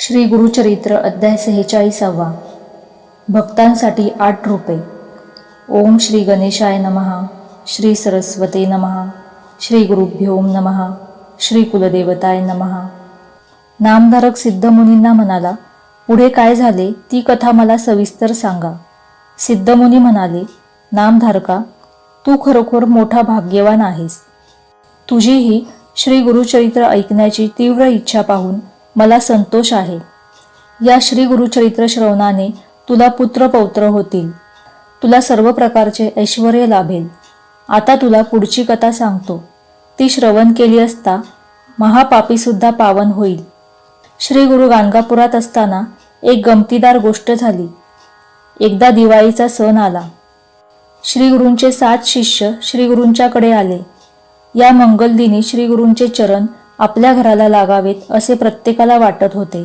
श्री गुरुचरित्र अध्याय 46 भक्तांसाठी 8 रुपये। ओम श्री गणेशाय नमः, श्री सरस्वते नमः, श्री गुरुभ्यो नमः, श्री कुलदेवताय नमः। नामधारक सिद्धमुनींना म्हणाला, पुढे काय झाले ती कथा मला सविस्तर सांगा। सिद्धमुनी म्हणाले, नामधारका, तू खरोखर मोठा भाग्यवान आहेस। तुझी ही श्री गुरुचरित्र ऐकण्याची तीव्र इच्छा पाहून मला संतोष आहे। या श्री गुरुचरित्र श्रवणाने तुला पुत्र पौत्र होतील, तुला सर्व प्रकारचे ऐश्वर्य लाभेल। आता तुला पुढची कथा सांगतो, ती श्रवण केली असता महापापी सुद्धा पावन होईल। श्री गुरु गाणगापुरात असताना एक गमतीदार गोष्ट झाली। एकदा दिवाळीचा सण आला। श्री गुरूंचे 7 शिष्य श्री गुरूंच्याकडे आले। या मंगलदिनी श्री गुरूंचे चरण आपल्या घराला लागावेत असे प्रत्येकाला वाटत होते।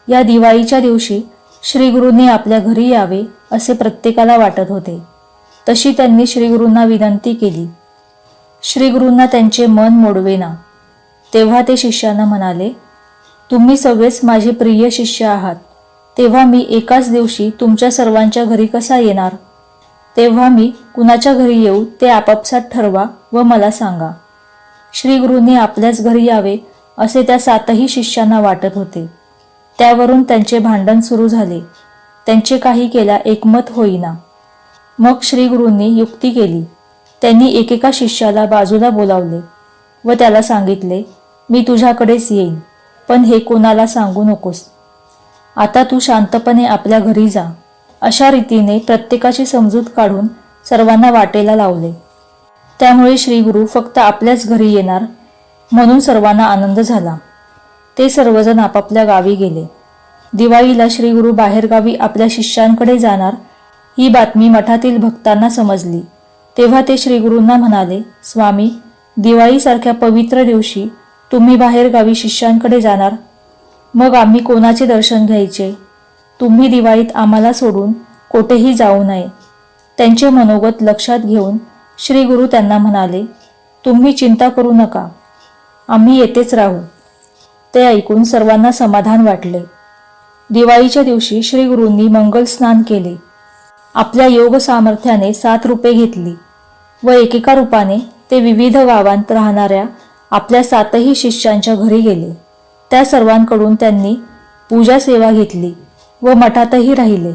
या दिवाळीच्या दिवशी श्री गुरूंनी आपल्या घरी यावे असे प्रत्येकाला वाटत होते। तशी त्यांनी श्री गुरूंना विनंती केली। श्री गुरूंना त्यांचे मन मोडवेना। तेव्हा ते शिष्यांना म्हणाले, तुम्ही सगळेच माझे प्रिय शिष्य आहात, तेव्हा मी एकाच दिवशी तुमच्या सर्वांच्या घरी कसा येणार? तेव्हा मी कुणाच्या घरी येऊ ते आपापसात ठरवा व मला सांगा। श्री गुरूंनी आपल्याच घरी यावे असे त्या 7ही शिष्यांना वाटत होते। त्यावरून त्यांचे भांडण सुरू झाले। त्यांचे काही केल्या एकमत होईना। मग श्री गुरूंनी युक्ती केली। त्यांनी एकेका शिष्याला बाजूला बोलावले व त्याला सांगितले, मी तुझ्याकडेच येईन, पण हे कोणाला सांगू नकोस। आता तू शांतपणे आपल्या घरी जा। अशा रीतीने प्रत्येकाची समजूत काढून सर्वांना वाटेला लावले। त्यामुळे श्री गुरु फक्त आपल्याच घरी येणार म्हणून सर्वांना आनंद झाला। ते सर्वजण आपापल्या गावी गेले। दिवाळीला श्री गुरु बाहेरगावी आपल्या शिष्यांकडे जाणार ही बातमी मठातील भक्तांना समजली। तेव्हा ते श्री गुरूंना म्हणाले, स्वामी, दिवाळीसारख्या पवित्र दिवशी तुम्ही बाहेरगावी शिष्यांकडे जाणार, मग आम्ही कोणाचे दर्शन घ्यायचे? तुम्ही दिवाळीत आम्हाला सोडून कोठेही जाऊ नये। त्यांचे मनोगत लक्षात घेऊन श्री गुरु त्यांना म्हणाले, तुम्ही चिंता करू नका, आम्ही येथेच राहू। ते ऐकून सर्वांना समाधान वाटले। दिवाळीच्या दिवशी श्री गुरूंनी मंगल स्नान केले। आपल्या योग सामर्थ्याने 7 रुपये घेतली व एकेका रूपाने ते विविध गावांत राहणाऱ्या आपल्या 7ही शिष्यांच्या घरी गेले। त्या सर्वांकडून त्यांनी पूजा सेवा घेतली व मठातही राहिले।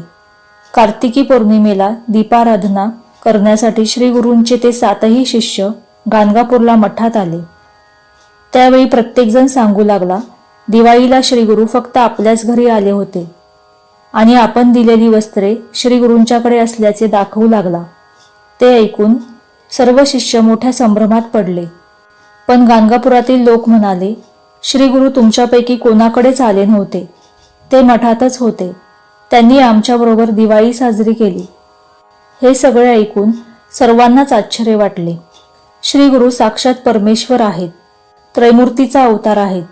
कार्तिकी पौर्णिमेला दीपाराधना करण्यासाठी श्री गुरूंचे ते 7ही शिष्य गाणगापूरला मठात आले। त्यावेळी प्रत्येकजण सांगू लागला, दिवाळीला श्री गुरु फक्त आपल्याच घरी आले होते आणि आपण दिलेली वस्त्रे श्री गुरूंच्याकडे असल्याचे दाखवू लागला। ते ऐकून सर्व शिष्य मोठ्या संभ्रमात पडले। पण गाणगापुरातील लोक म्हणाले, श्री गुरु तुमच्यापैकी कोणाकडेच आले नव्हते, ते मठातच होते। त्यांनी आमच्याबरोबर दिवाळी साजरी केली। हे सगळे ऐकून सर्वांनाच आश्चर्य वाटले। श्री गुरु साक्षात परमेश्वर आहेत, त्रैमूर्तीचा अवतार आहेत।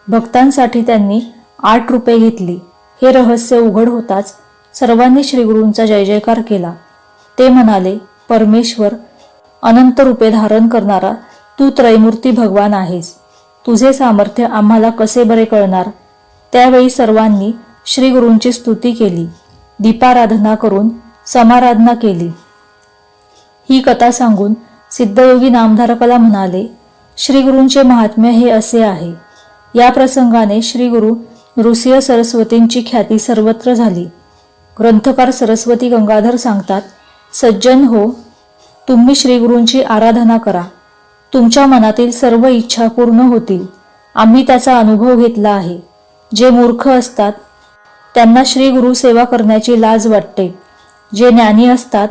भक्तांसाठी त्यांनी 8 रुपये घेतली। हे रहस्य उघड होताच सर्वांनी श्री गुरूंचा जय जयकार केला। ते म्हणाले, परमेश्वर, अनंत रूपे धारण करणारा तू त्रैमूर्ती भगवान आहेस। तुझे सामर्थ्य आम्हाला कसे बरे कळणार? त्यावेळी सर्वांनी श्री गुरूंची स्तुती केली, दीपाराधना करून समाराधना केली। ही कथा सांगून सिद्धयोगी नामधारकाला म्हणाले, श्री गुरूंचे महात्म्य हे असे आहे। या प्रसंगाने श्री गुरु नृसिंह सरस्वतींची ख्याती सर्वत्र झाली। ग्रंथकार सरस्वती गंगाधर सांगतात, सज्जन हो, तुम्ही श्री गुरूंची आराधना करा, तुमच्या मनातील सर्व इच्छा पूर्ण होतील। आम्ही त्याचा अनुभव घेतला आहे। जे मूर्ख असतात त्यांना श्री गुरु सेवा करण्याची लाज वाटते। जे ज्ञानी असतात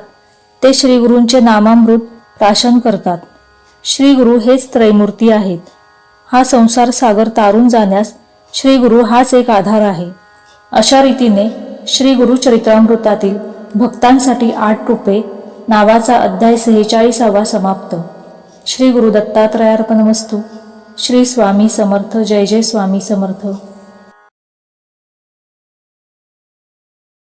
ते श्री गुरूंचे नामामृत प्राशन करतात। श्री गुरु हेच त्रैमूर्ती आहेत। हा संसार सागर तारून जाण्यास श्री गुरु हाच एक आधार आहे। अशा रीतीने श्री गुरुचरित्रामृतातील भक्तांसाठी 8 रुपये नावाचा अध्याय 46 समाप्त। श्री गुरु दत्तात्रयार्पणमस्तु। श्री स्वामी समर्थ। जय जय स्वामी समर्थ।